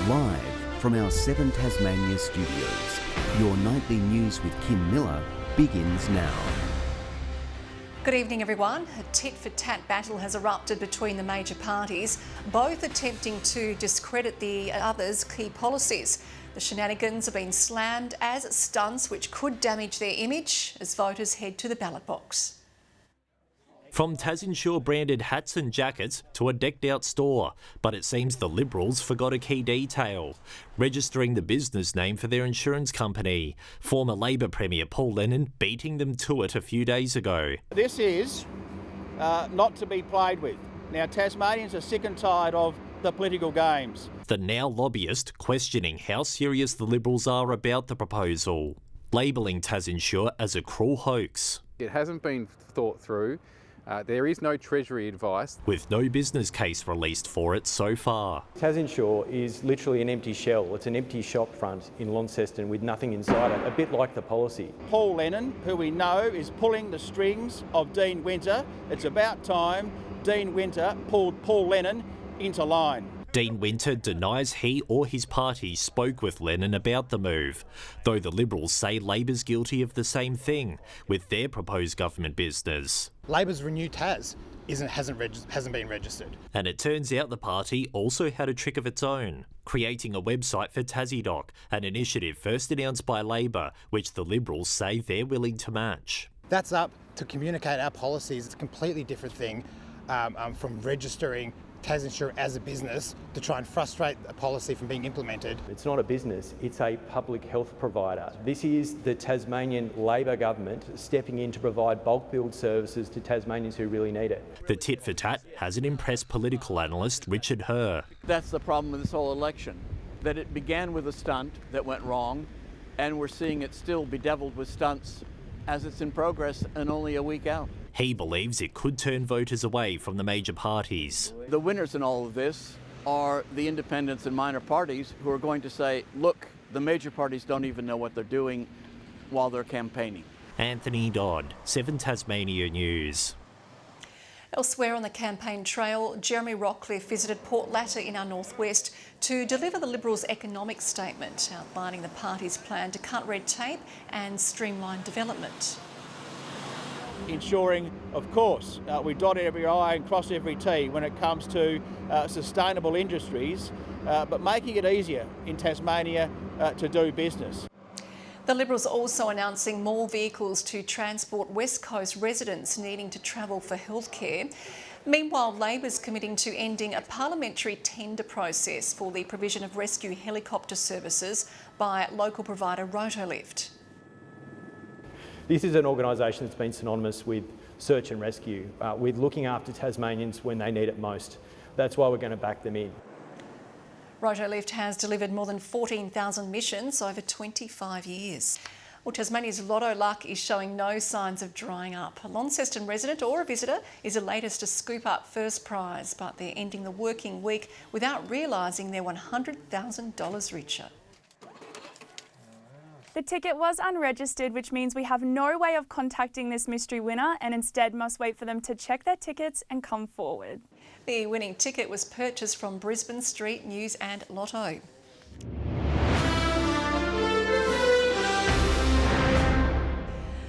Live from our 7 Tasmania studios, your nightly news with Kim Miller begins now. Good evening, everyone. A tit-for-tat battle has erupted between the major parties, both attempting to discredit the other's key policies. The shenanigans have been slammed as stunts which could damage their image as voters head to the ballot box. From Tazinsure branded hats and jackets to a decked out store, but it seems the Liberals forgot a key detail: registering the business name for their insurance company. Former Labor Premier Paul Lennon beating them to it a few days ago. This is not to be played with. Now, Tasmanians are sick and tired of the political games. The now lobbyist questioning how serious the Liberals are about the proposal, labelling Tazinsure as a cruel hoax. It hasn't been thought through. There is no Treasury advice. With no business case released for it so far. Tazinsure is literally an empty shell. It's an empty shop front in Launceston with nothing inside it, a bit like the policy. Paul Lennon, who we know is pulling the strings of Dean Winter. It's about time Dean Winter pulled Paul Lennon into line. Dean Winter denies he or his party spoke with Lennon about the move, though the Liberals say Labor's guilty of the same thing with their proposed government business. Labor's Renew Tas hasn't been registered. And it turns out the party also had a trick of its own, creating a website for TaziDoc, an initiative first announced by Labor, which the Liberals say they're willing to match. That's up to communicate our policies. It's a completely different thing from registering Tazinsure as a business to try and frustrate a policy from being implemented. It's not a business, it's a public health provider. This is the Tasmanian Labor government stepping in to provide bulk billed services to Tasmanians who really need it. The tit-for-tat hasn't impressed political analyst Richard Herr. That's the problem with this whole election, that it began with a stunt that went wrong, and we're seeing it still bedeviled with stunts as it's in progress and only a week out. He believes it could turn voters away from the major parties. The winners in all of this are the independents and minor parties who are going to say, look, the major parties don't even know what they're doing while they're campaigning. Anthony Dodd, 7 Tasmania News. Elsewhere on the campaign trail, Jeremy Rockcliffe visited Port Latter in our northwest to deliver the Liberals' economic statement, outlining the party's plan to cut red tape and streamline development. Ensuring, of course, we dot every I and cross every T when it comes to sustainable industries, but making it easier in Tasmania to do business. The Liberals are also announcing more vehicles to transport West Coast residents needing to travel for healthcare. Meanwhile, Labor's committing to ending a parliamentary tender process for the provision of rescue helicopter services by local provider Rotolift. This is an organisation that's been synonymous with search and rescue, with looking after Tasmanians when they need it most. That's why we're going to back them in. Rotolift has delivered more than 14,000 missions over 25 years. Well, Tasmania's lotto luck is showing no signs of drying up. A Launceston resident or a visitor is the latest to scoop up first prize, but they're ending the working week without realising they're $100,000 richer. The ticket was unregistered, which means we have no way of contacting this mystery winner and instead must wait for them to check their tickets and come forward. The winning ticket was purchased from Brisbane Street News and Lotto.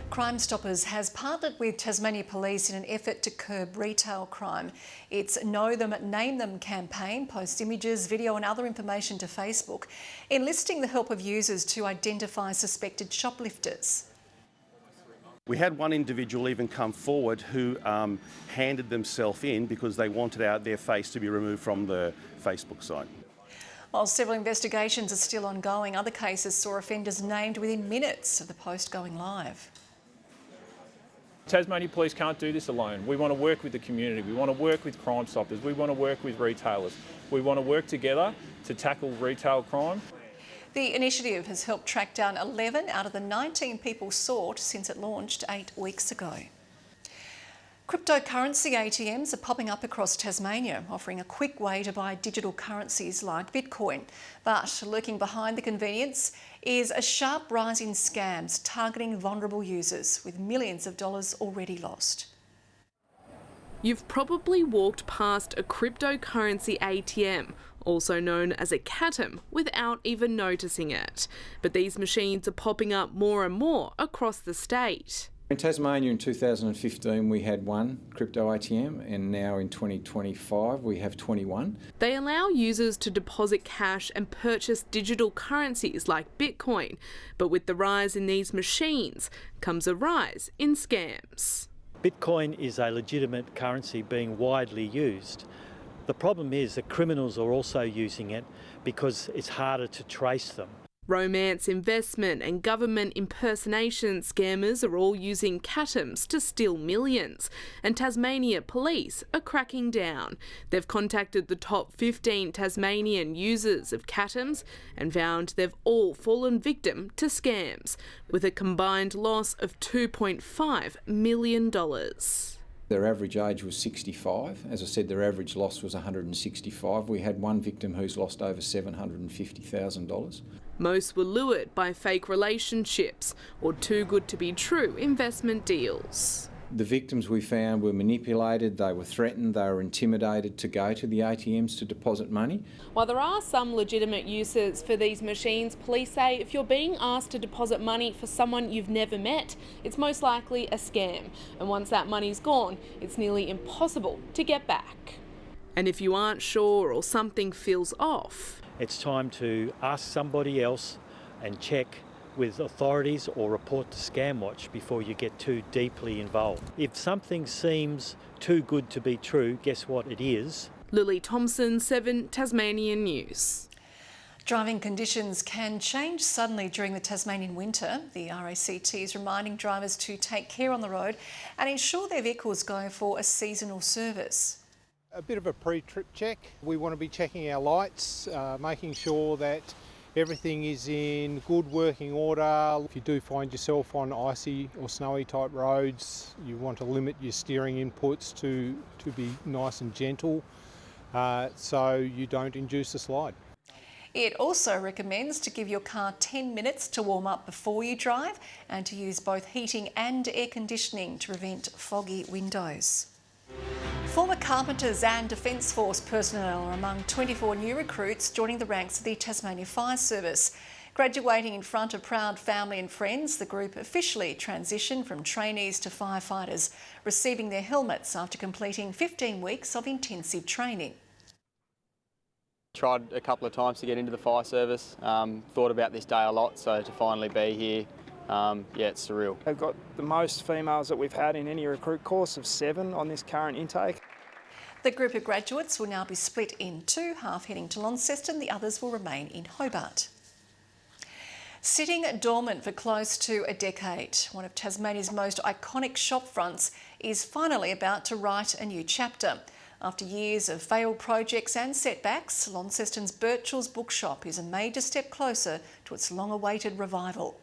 Crime Stoppers has partnered with Tasmania Police in an effort to curb retail crime. Its Know Them, Name Them campaign posts images, video and other information to Facebook, enlisting the help of users to identify suspected shoplifters. We had one individual even come forward who handed themselves in because they wanted their face to be removed from the Facebook site. While several investigations are still ongoing, other cases saw offenders named within minutes of the post going live. Tasmania Police can't do this alone. We want to work with the community. We want to work with Crime Stoppers. We want to work with retailers. We want to work together to tackle retail crime. The initiative has helped track down 11 out of the 19 people sought since it launched 8 weeks ago. Cryptocurrency ATMs are popping up across Tasmania, offering a quick way to buy digital currencies like Bitcoin. But lurking behind the convenience is a sharp rise in scams targeting vulnerable users, with millions of dollars already lost. You've probably walked past a cryptocurrency ATM also known as a catum, without even noticing it. But these machines are popping up more and more across the state. In Tasmania in 2015 we had one crypto ATM, and now in 2025 we have 21. They allow users to deposit cash and purchase digital currencies like Bitcoin. But with the rise in these machines comes a rise in scams. Bitcoin is a legitimate currency being widely used. The problem is that criminals are also using it because it's harder to trace them. Romance investment and government impersonation scammers are all using catums to steal millions, and Tasmania police are cracking down. They've contacted the top 15 Tasmanian users of catums and found they've all fallen victim to scams, with a combined loss of $2.5 million. Their average age was 65. As I said, their average loss was $165. We had one victim who's lost over $750,000. Most were lured by fake relationships or too good to be true investment deals. The victims we found were manipulated, they were threatened, they were intimidated to go to the ATMs to deposit money. While there are some legitimate uses for these machines, police say if you're being asked to deposit money for someone you've never met, it's most likely a scam. And once that money's gone, it's nearly impossible to get back. And if you aren't sure or something feels off, it's time to ask somebody else and check with authorities or report to Scamwatch before you get too deeply involved. If something seems too good to be true, guess what it is? Lily Thompson, 7 Tasmanian News. Driving conditions can change suddenly during the Tasmanian winter. The RACT is reminding drivers to take care on the road and ensure their vehicles go for a seasonal service. A bit of a pre-trip check. We want to be checking our lights, making sure that everything is in good working order. If you do find yourself on icy or snowy type roads, you want to limit your steering inputs to be nice and gentle so you don't induce a slide. It also recommends to give your car 10 minutes to warm up before you drive and to use both heating and air conditioning to prevent foggy windows. Former Carpenters and Defence Force personnel are among 24 new recruits joining the ranks of the Tasmania Fire Service. Graduating in front of proud family and friends, the group officially transitioned from trainees to firefighters, receiving their helmets after completing 15 weeks of intensive training. Tried a couple of times to get into the fire service, thought about this day a lot, so to finally be here, yeah, it's surreal. They've got the most females that we've had in any recruit course of 7 on this current intake. The group of graduates will now be split in two, half heading to Launceston, the others will remain in Hobart. Sitting dormant for close to a decade, one of Tasmania's most iconic shop fronts is finally about to write a new chapter. After years of failed projects and setbacks, Launceston's Burchels bookshop is a major step closer to its long-awaited revival.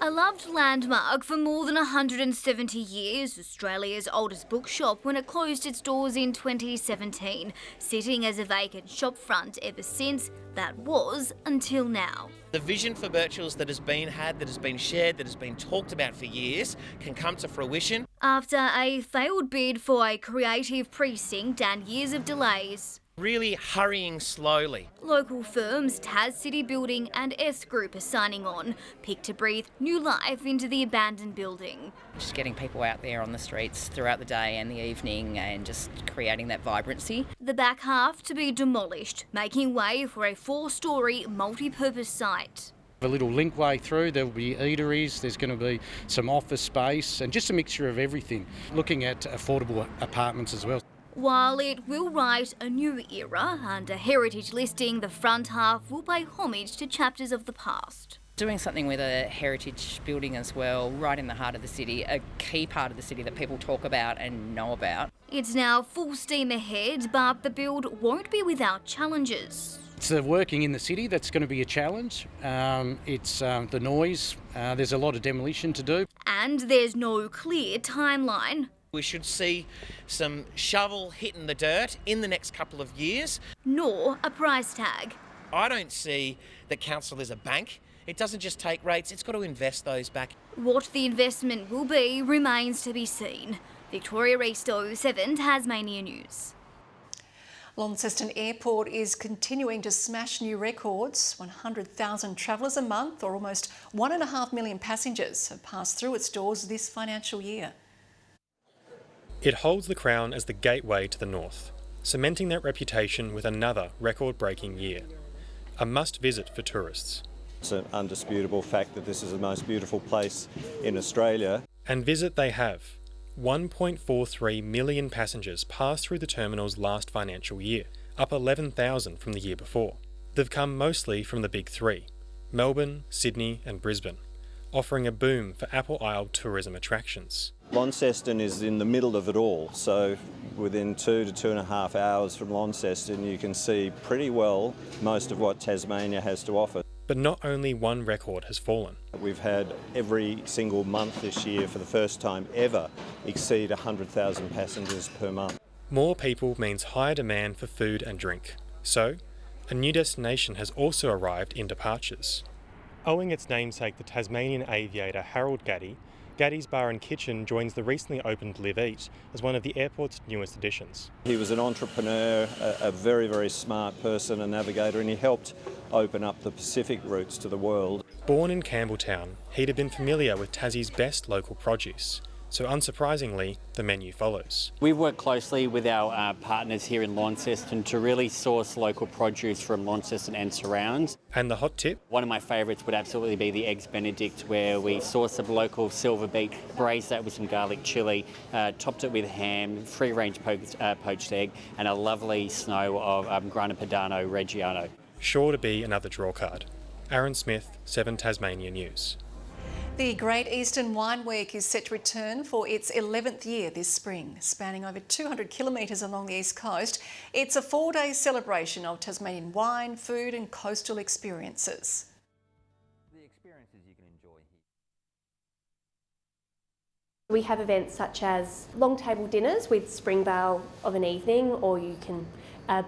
A loved landmark for more than 170 years, Australia's oldest bookshop when it closed its doors in 2017, sitting as a vacant shopfront ever since, that was until now. The vision for Burchels that has been had, that has been shared, that has been talked about for years can come to fruition. After a failed bid for a creative precinct and years of delays, really hurrying slowly. Local firms Tas City Building and S Group are signing on, picked to breathe new life into the abandoned building. Just getting people out there on the streets throughout the day and the evening and just creating that vibrancy. The back half to be demolished, making way for a 4-storey multi-purpose site. A little linkway through, there will be eateries, there's going to be some office space and just a mixture of everything. Looking at affordable apartments as well. While it will write a new era, under heritage listing, the front half will pay homage to chapters of the past. Doing something with a heritage building as well, right in the heart of the city, a key part of the city that people talk about and know about. It's now full steam ahead, but the build won't be without challenges. It's the working in the city that's going to be a challenge. It's the noise, there's a lot of demolition to do. And there's no clear timeline. We should see some shovel hitting the dirt in the next couple of years. Nor a price tag. I don't see the council as a bank. It doesn't just take rates, it's got to invest those back. What the investment will be remains to be seen. Victoria Risto, 7 Tasmania News. Launceston Airport is continuing to smash new records. 100,000 travellers a month, or almost 1.5 million passengers, have passed through its doors this financial year. It holds the crown as the gateway to the north, cementing that reputation with another record-breaking year. A must-visit for tourists. It's an undisputable fact that this is the most beautiful place in Australia. And visit they have. 1.43 million passengers passed through the terminals last financial year, up 11,000 from the year before. They've come mostly from the big three, Melbourne, Sydney and Brisbane, offering a boom for Apple Isle tourism attractions. Launceston is in the middle of it all, so within 2 to 2.5 hours from Launceston you can see pretty well most of what Tasmania has to offer. But not only one record has fallen. We've had every single month this year, for the first time ever, exceed 100,000 passengers per month. More people means higher demand for food and drink. So, a new destination has also arrived in departures. Owing its namesake the Tasmanian aviator Harold Gatty, Gatty's Bar and Kitchen joins the recently opened Live Eat as one of the airport's newest additions. He was an entrepreneur, a very, very smart person, a navigator, and he helped open up the Pacific routes to the world. Born in Campbelltown, he'd have been familiar with Tassie's best local produce. So unsurprisingly, the menu follows. We work closely with our partners here in Launceston to really source local produce from Launceston and surrounds. And the hot tip? One of my favourites would absolutely be the Eggs Benedict, where we source some local silver beet, braised that with some garlic chilli, topped it with ham, free-range poached egg, and a lovely snow of Grana Padano Reggiano. Sure to be another drawcard. Aaron Smith, 7 Tasmania News. The Great Eastern Wine Week is set to return for its 11th year this spring. Spanning over 200 kilometres along the east coast, it's a 4-day celebration of Tasmanian wine, food and coastal experiences. We have events such as long table dinners with spring bale of an evening, or you can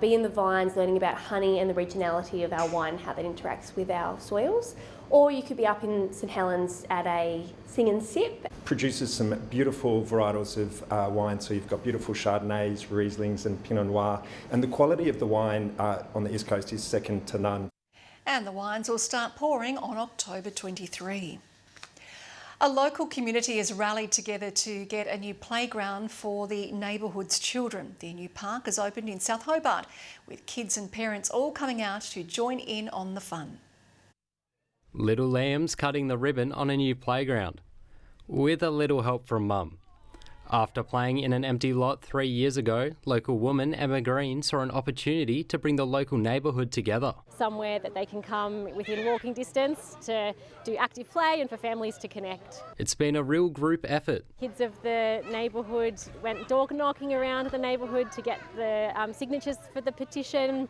be in the vines learning about honey and the regionality of our wine, how that interacts with our soils. Or you could be up in St Helens at a sing and sip. Produces some beautiful varietals of wine, so you've got beautiful Chardonnays, Rieslings and Pinot Noir, and the quality of the wine on the East Coast is second to none. And the wines will start pouring on October 23. A local community has rallied together to get a new playground for the neighbourhood's children. The new park has opened in South Hobart, with kids and parents all coming out to join in on the fun. Little lambs cutting the ribbon on a new playground, with a little help from Mum. After playing in an empty lot 3 years ago, local woman Emma Green saw an opportunity to bring the local neighbourhood together. Somewhere that they can come within walking distance to do active play and for families to connect. It's been a real group effort. Kids of the neighbourhood went door knocking around the neighbourhood to get the signatures for the petition,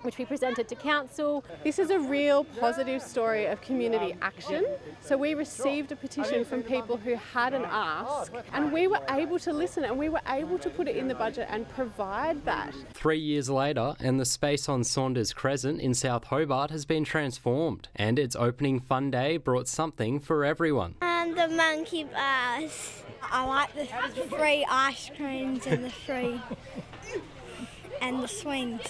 which we presented to council. This is a real positive story of community action. So we received a petition from people who had an ask, and we were able to listen and we were able to put it in the budget and provide that. 3 years later, and the space on Saunders Crescent in South Hobart has been transformed, and its opening fun day brought something for everyone. And the monkey bars. I like the free ice creams and the free and the swings.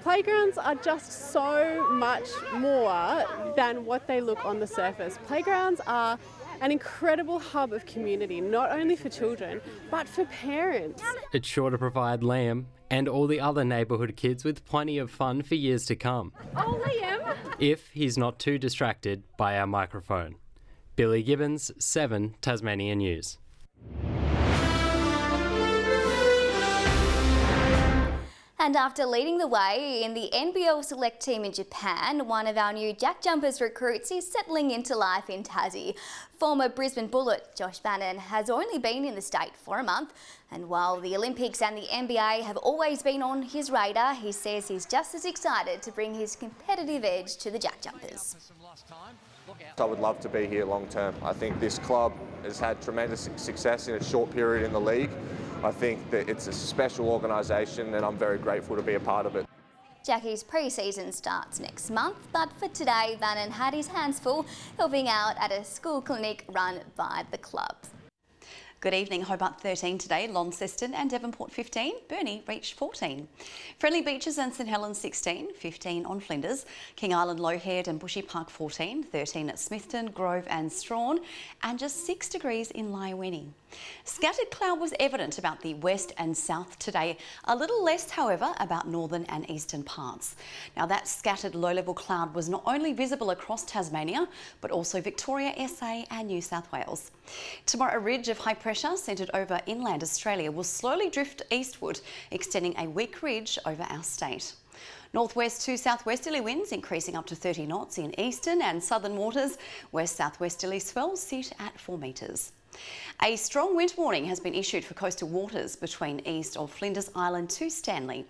Playgrounds are just so much more than what they look on the surface. Playgrounds are an incredible hub of community, not only for children, but for parents. It's sure to provide Lamb and all the other neighbourhood kids with plenty of fun for years to come. Oh, Liam! If he's not too distracted by our microphone. Billy Gibbons, 7 Tasmania News. And after leading the way in the NBL select team in Japan, one of our new Jack Jumpers recruits is settling into life in Tassie. Former Brisbane Bullet Josh Bannon has only been in the state for a month, and while the Olympics and the NBA have always been on his radar, he says he's just as excited to bring his competitive edge to the Jack Jumpers. I would love to be here long term. I think this club has had tremendous success in a short period in the league. I think that it's a special organisation and I'm very grateful to be a part of it. Jackie's pre-season starts next month, but for today, Bannon had his hands full helping out at a school clinic run by the club. Good evening. Hobart 13 today, Launceston and Devonport 15, Burnie reached 14. Friendly Beaches and St Helens 16, 15 on Flinders, King Island, Lowhead and Bushy Park 14, 13 at Smithton, Grove and Strawn, and just 6 degrees in Lyowini. Scattered cloud was evident about the west and south today, a little less, however, about northern and eastern parts. Now that scattered low-level cloud was not only visible across Tasmania, but also Victoria, SA and New South Wales. Tomorrow, a ridge of high pressure centred over inland Australia will slowly drift eastward, extending a weak ridge over our state. Northwest to southwesterly winds increasing up to 30 knots in eastern and southern waters, where southwesterly swells sit at 4 metres. A strong wind warning has been issued for coastal waters between east of Flinders Island to Stanley.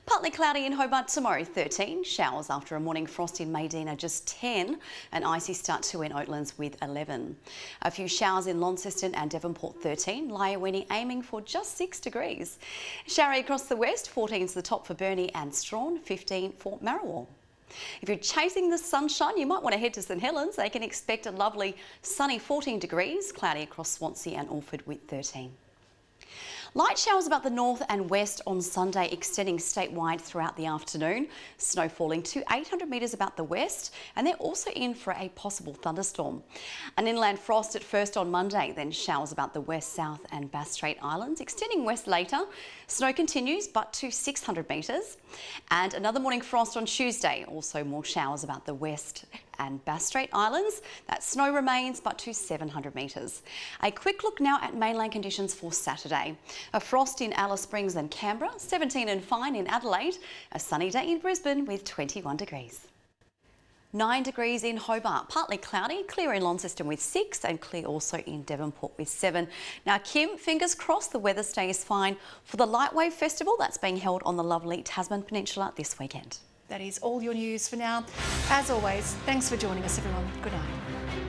Partly cloudy in Hobart tomorrow, 13. Showers after a morning frost in Maydena, just 10. An icy start to in Oatlands with 11. A few showers in Launceston and Devonport, 13. Lyowini aiming for just 6 degrees. Showery across the west, 14 is the top for Burnie and Strawn, 15 for Marrawal. If you're chasing the sunshine, you might want to head to St Helens. They can expect a lovely sunny 14 degrees, cloudy across Swansea and Alford with 13. Light showers about the north and west on Sunday, extending statewide throughout the afternoon. Snow falling to 800 metres about the west, and they're also in for a possible thunderstorm. An inland frost at first on Monday, then showers about the west, south and Bass Strait Islands, extending west later. Snow continues, but to 600 metres. And another morning frost on Tuesday, also more showers about the west and Bass Strait Islands. That snow remains, but to 700 metres. A quick look now at mainland conditions for Saturday. A frost in Alice Springs and Canberra, 17 and fine in Adelaide. A sunny day in Brisbane with 21 degrees. 9 degrees in Hobart, partly cloudy, clear in Launceston with 6 and clear also in Devonport with 7. Now Kim, fingers crossed the weather stays fine for the Lightwave Festival that's being held on the lovely Tasman Peninsula this weekend. That is all your news for now. As always, thanks for joining us everyone. Good night.